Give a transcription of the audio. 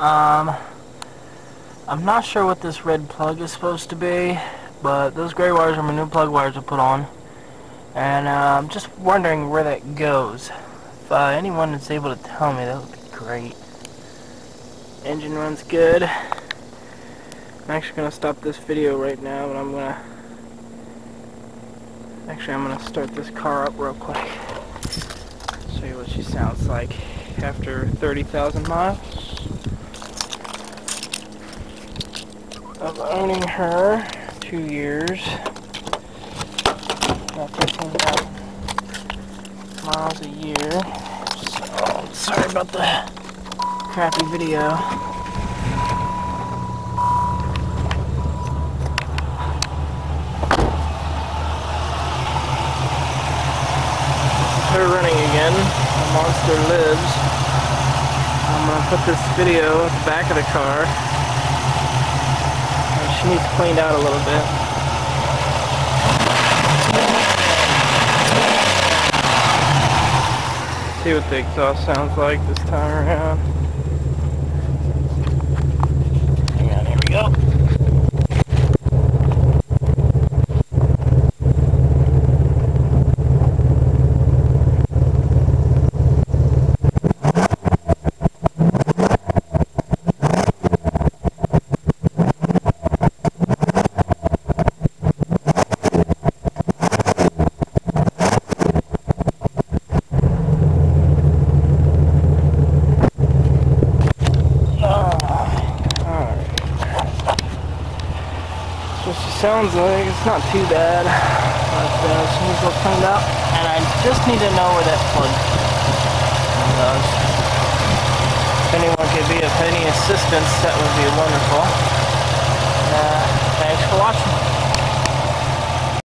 I'm not sure what this red plug is supposed to be, but those gray wires are my new plug wires I put on. And I'm just wondering where that goes. If anyone is able to tell me, that would be great. Engine runs good. I'm actually going to stop this video right now, and I'm going to start this car up real quick. Show you what she sounds like after 30,000 miles of owning her. 2 years. About 15,000 miles a year. So, sorry about the crappy video. Her running again. The monster lives. I'm gonna put this video at the back of the car. And she needs cleaned out a little bit. See what the exhaust sounds like this time around. Hang on, here we go. What she sounds like, it's not too bad, but she needs to get cleaned out, and I just need to know where that plug goes. If anyone could be of any assistance, that would be wonderful.